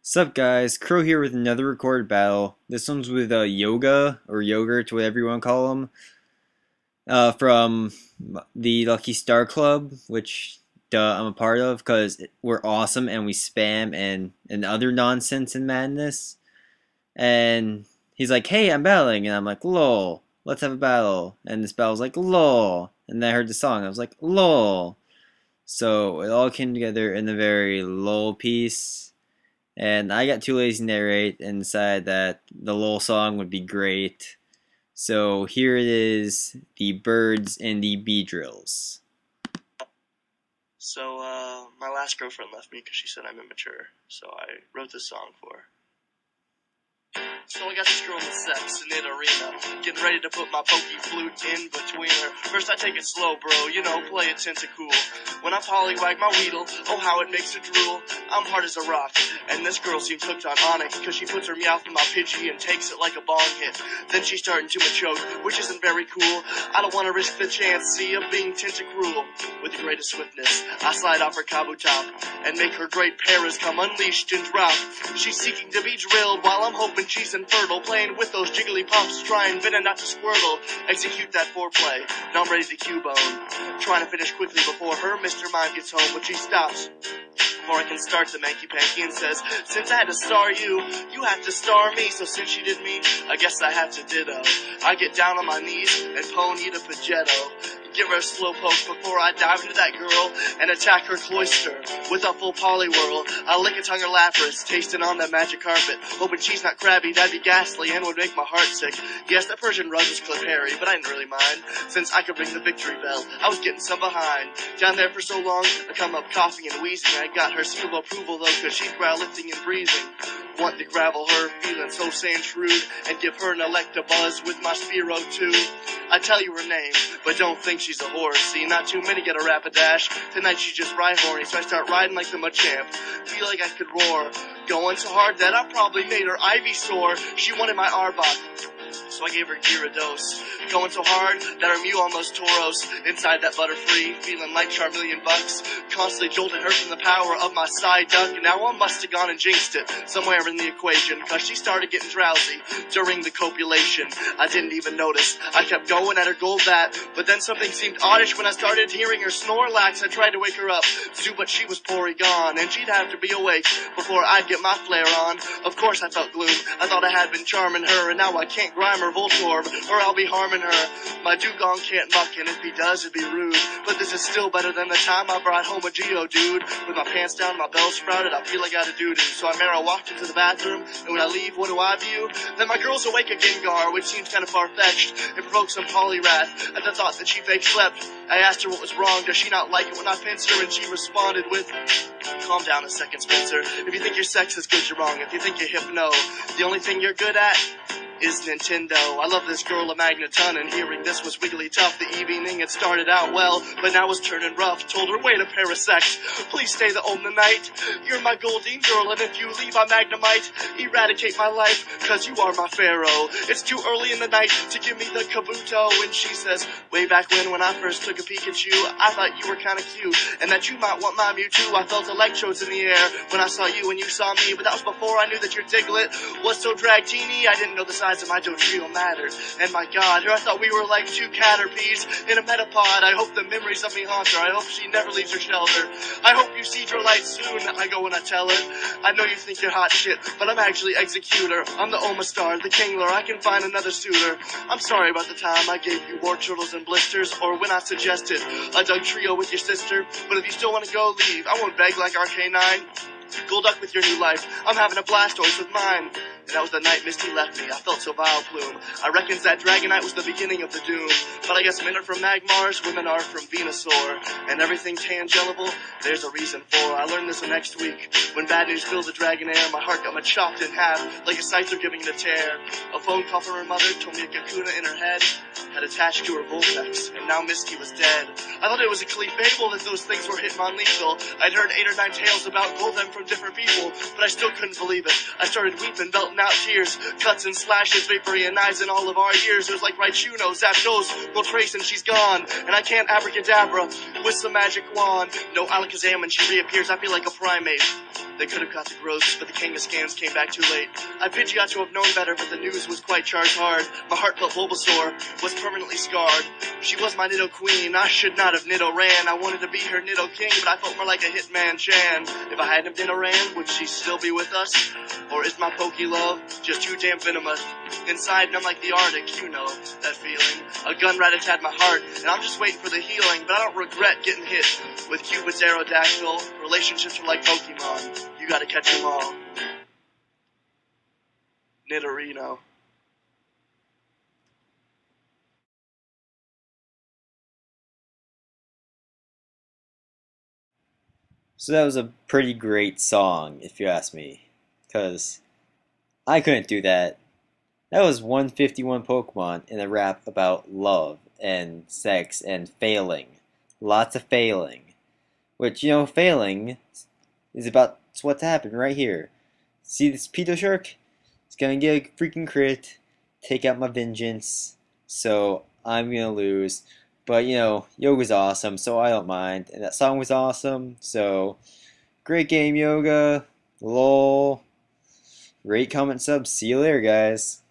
Sup guys, Crow here with another recorded battle. This one's with Yoga, or Yogurt, whatever you want to call him, from the Lucky Star Club, which I'm a part of, because we're awesome and we spam and other nonsense and madness. And he's like, hey, I'm battling, and I'm like, lol, let's have a battle. And this battle's like, lol. And then I heard the song, I was like, lol. So it all came together in a very lol piece. And I got too lazy to narrate and decided that the LOL song would be great. So here it is, the birds and the bee drills. So, my last girlfriend left me because she said I'm immature, so I wrote this song for her. So I got this girl in the sex in an arena, getting ready to put my pokey flute in between her. First I take it slow, bro, you know, play it tentacool. When I pollywag my weedle, oh how it makes it drool. I'm hard as a rock, and this girl seems hooked on onyx, cause she puts her meowth in my pidgey and takes it like a bong hit. Then she's starting to choke, which isn't very cool. I don't wanna risk the chance, see, of being tentacruel. With the greatest swiftness, I slide off her kabu top, and make her great paras come unleashed and drop. She's seeking to be drilled, while I'm hoping she's infertile, playing with those jiggly puffs, trying venom not to squirtle. Execute that foreplay, now I'm ready to Cubone, trying to finish quickly before her Mr. Mind gets home, but she stops before I can start the manky-panky and says, since I had to star you, you have to star me. So since she did me, I guess I have to ditto. I get down on my knees and pony to Pagetto. Give her a slow poke before I dive into that girl and attack her cloister with a full poly whirl. I lick a tongue her Lapras, tasting on that magic carpet, hoping she's not crabby, that'd be ghastly and would make my heart sick. Yes, the Persian rug was clip-hairy, but I didn't really mind, since I could ring the victory bell. I was getting some behind. Down there for so long, I come up coughing and wheezing. I got her seal of approval though, cause she's brow lifting and breathing. Want to gravel her, feeling so sane shrewd, and give her an elect a buzz with my Sphero too. I tell you her name, but don't think she's a horse. See, not too many get a rapidash. Tonight she's just ride horny, so I start riding like the Machamp. Feel like I could roar, going so hard that I probably made her Ivysaur. She wanted my Arbok, so I gave her Gyarados. Going so hard that her Mew almost Tauros. Inside that Butterfree, feeling like Charmeleon bucks. Constantly jolting her from the power of my Psyduck. Now I must have gone and jinxed it somewhere in the equation, cause she started getting drowsy during the copulation. I didn't even notice. I kept going at her Golbat, but then something seemed oddish when I started hearing her Snorlax. I tried to wake her up, but she was poorly gone, and she'd have to be awake before I'd get my flare on. Of course I felt gloom. I thought I had been charming her, and now I can't grime her Voltorb, or I'll be harming her. My Dugong can't muck, and if he does, it'd be rude. But this is still better than the time I brought home a Geodude. With my pants down, my bell sprouted, I feel like I had a doo-doo. So I Mara walked into the bathroom, and when I leave, what do I view? Then my girl's awake a Gengar, which seems kind of far-fetched, and provoked some polyrath at the thought that she fake slept. I asked her what was wrong, does she not like it when I pinch her? And she responded with, calm down a second, Spencer. If you think your sex is good, you're wrong. If you think you're hip, no. The only thing you're good at is Nintendo. I love this girl a magneton, and hearing this was wiggly tough. The evening had started out well, but now was turning rough. Told her, wait a parasect, please stay the only night. You're my Goldeen girl, and if you leave I Magnemite. Eradicate my life, cause you are my pharaoh. It's too early in the night to give me the Kabuto. And she says, way back when I first took a peek at you, I thought you were kinda cute, and that you might want my Mewtwo. I felt electrodes in the air when I saw you and you saw me, but that was before I knew that your Diglett was so drag-teeny. I didn't know the size of my Dodrio mattered. And my god, here I thought we were like two Caterpies in a Metapod. I hope the memories of me haunt her. I hope she never leaves her shelter. I hope you see your light soon. I go and I tell her, I know you think you're hot shit, but I'm actually Executor. I'm the Omastar, the Kingler. I can find another suitor. I'm sorry about the time I gave you war turtles and blisters, or when I suggested a Doug trio with your sister. But if you still want to go, leave. I won't beg like RK9. Golduck with your new life, I'm having a Blastoise with mine. And that was the night Misty left me, I felt so vile plume. I reckons that Dragonite was the beginning of the doom. But I guess men are from Magmars, women are from Venusaur. And everything tangelible, there's a reason for. I learned this next week, when bad news filled the Dragonair. My heart got chopped in half, like a scyther giving it a tear. A phone call from her mother told me a Kakuna in her head had attached to her Vulpix, and now Misty was dead. I thought it was a Klee fable that those things were Hitmonlethal. I'd heard 8 or 9 tales about Golem from different people, but I still couldn't believe it. I started weeping, belting out tears, cuts and slashes, vapory and knives in all of our years. It was like Raichuno, Zapdos, Moltres, and she's gone. And I can't abracadabra with some magic wand. No Alakazam when she reappears, I feel like a primate. They could have got the growths, but the Kangaskhan's came back too late. I Pidgeot to have known better, but the news was quite charged hard. My heart felt Bulbasaur was permanently scarred. She was my Nido queen, I should not have Nido ran. I wanted to be her Nido king, but I felt more like a Hitman Chan. If I hadn't Nido ran, would she still be with us? Or is my Poke love just too damn venomous? Inside, and I'm like the Arctic, you know that feeling. A gun rat-a-tat my heart, and I'm just waiting for the healing. But I don't regret getting hit with Cupid's Aerodactyl. Relationships are like Pokemon, you gotta catch them all. Nidorino. So that was a pretty great song, if you ask me. Because I couldn't do that. That was 151 Pokemon in a rap about love and sex and failing. Lots of failing. Which, you know, failing is about what's happened right here. See this Pedo Shark? It's gonna get a freaking crit, take out my vengeance, so I'm gonna lose. But, you know, Yoga's awesome, so I don't mind. And that song was awesome, so great game, Yoga. Lol. Rate, comment, sub. See you later, guys.